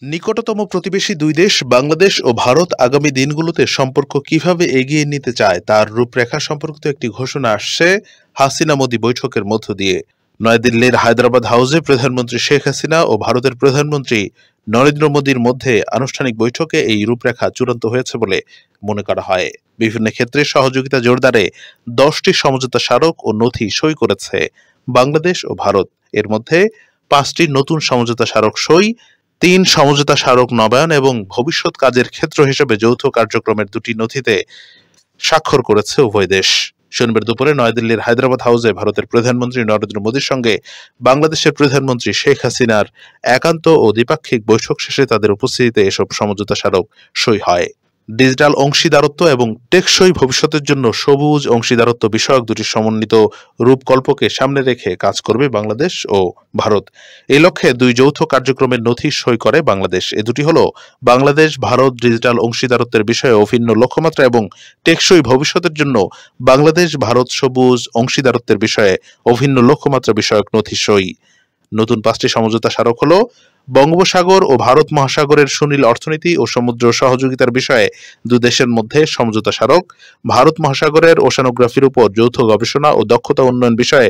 নিকটতম প্রতিবেশী দুই দেশ বাংলাদেশ ও ভারত আগামী দিনগুলোতে সম্পর্ক কিভাবে এগিয়ে নিতে চায় তার রূপরেখা সম্পর্কিত একটি ঘোষণা আসছে হাসিনা মোদি বৈঠকের মধ্য দিয়ে। নয়াদিল্লির হায়দ্রাবাদ হাউসে প্রধানমন্ত্রী শেখ হাসিনা ও ভারতের প্রধানমন্ত্রী নরেন্দ্র মোদির মধ্যে আনুষ্ঠানিক বৈঠকে এই রূপরেখা চূড়ান্ত হয়েছে বলে মনে করা হয়। বিভিন্ন ক্ষেত্রে সহযোগিতা জোরদারে 10টি সমঝোতা স্মারক ও নথি সই করেছে বাংলাদেশ ও ভারত। এর মধ্যে 5টি নতুন সমঝোতা স্মারক সই, 3 সমঝোতা স্মারক নবায়ন এবং ভবিষ্যৎ কাজের ক্ষেত্র হিসেবে যৌথ কার্যক্রমের 2টি নথিতে স্বাক্ষর করেছে উভয় দেশ। শনিবার দুপুরে নয়াদিল্লির হায়দ্রাবাদ হাউসে ভারতের প্রধানমন্ত্রী নরেন্দ্র মোদির সঙ্গে বাংলাদেশের প্রধানমন্ত্রী শেখ হাসিনার একান্ত ও দ্বিপাক্ষিক বৈঠক শেষে তাদের উপস্থিতিতে এসব সমঝোতা স্মারক সই হয়। ডিজিটাল অংশীদারত্ব এবং টেকসই ভবিষ্যতের জন্য সবুজ অংশীদারত্ব বিষয়ক 2টি সমন্বিত রূপকল্পকে সামনে রেখে কাজ করবে বাংলাদেশ ও ভারত। এই লক্ষ্যে 2 যৌথ কার্যক্রমের নথি সই করে বাংলাদেশ। এ দুটি হলো বাংলাদেশ ভারত ডিজিটাল অংশীদারত্বের বিষয়ে অভিন্ন লক্ষ্যমাত্রা এবং টেকসই ভবিষ্যতের জন্য বাংলাদেশ ভারত সবুজ অংশীদারত্বের বিষয়ে অভিন্ন লক্ষ্যমাত্রা বিষয়ক নথি সই। নতুন 5টি সমঝোতা স্মারক হলো বঙ্গোপসাগর ও ভারত মহাসাগরের সুনীল অর্থনীতি ও সমুদ্র সহযোগিতার বিষয়ে 2 দেশের মধ্যে সমঝোতা স্মারক, ভারত মহাসাগরের ওশানোগ্রাফির উপর যৌথ গবেষণা ও দক্ষতা উন্নয়ন বিষয়ে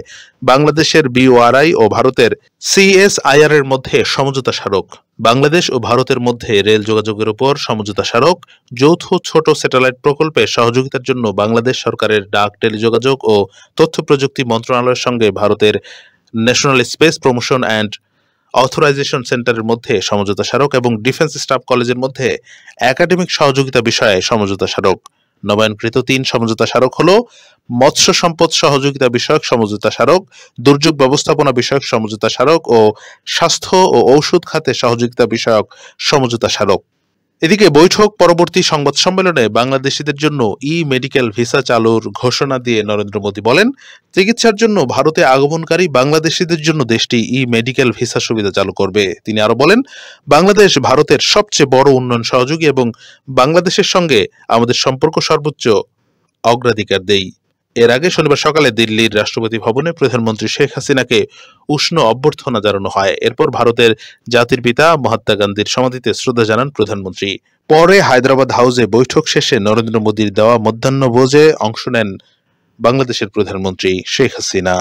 বাংলাদেশের BORI ও ভারতের CSIR এর মধ্যে সমঝোতা স্মারক, বাংলাদেশ ও ভারতের মধ্যে রেল যোগাযোগের উপর সমঝোতা স্মারক, যৌথ ছোট স্যাটেলাইট প্রকল্পে সহযোগিতার জন্য বাংলাদেশ সরকারের ডাক টেলিযোগাযোগ ও তথ্য প্রযুক্তি মন্ত্রণালয়ের সঙ্গে ভারতের national space promotion and authorisation সেন্টারের মধ্যে সমঝোতা স্মারক এবং ডিফেন্স স্টাফ কলেজের মধ্যে একাডেমিক সহযোগিতা বিষয়ে সমঝোতা স্মারক। নবায়নকৃত 3 সমঝোতা স্মারক হলো মৎস্য সম্পদ সহযোগিতা বিষয়ক সমঝোতা স্মারক, দুর্যোগ ব্যবস্থাপনা বিষয়ক সমঝোতা স্মারক ও স্বাস্থ্য ও ঔষধ খাতে সহযোগিতা বিষয়ক সমঝোতা স্মারক। এদিকে বৈঠক পরবর্তী সংবাদ সম্মেলনে বাংলাদেশিদের জন্য মেডিকেল ভিসা চালুর ঘোষণা দিয়ে নরেন্দ্র মোদি বলেন, চিকিৎসার জন্য ভারতে আগমনকারী বাংলাদেশিদের জন্য দেশটি মেডিকেল ভিসা সুবিধা চালু করবে। তিনি আরো বলেন, বাংলাদেশ ভারতের সবচেয়ে বড় উন্নয়ন সহযোগী এবং বাংলাদেশের সঙ্গে আমাদের সম্পর্ক সর্বোচ্চ অগ্রাধিকার দেই। এর আগে শনিবার সকালে দিল্লির রাষ্ট্রপতি ভবনে প্রধানমন্ত্রী শেখ হাসিনাকে উষ্ণ অভ্যর্থনা জানানো হয়। এরপর ভারতের জাতির পিতা মহাত্মা গান্ধীর সমাধিতে শ্রদ্ধা জানান প্রধানমন্ত্রী। পরে হায়দ্রাবাদ হাউসে বৈঠক শেষে নরেন্দ্র মোদির দেওয়া মধ্যাহ্নভোজে অংশ নেন বাংলাদেশের প্রধানমন্ত্রী শেখ হাসিনা।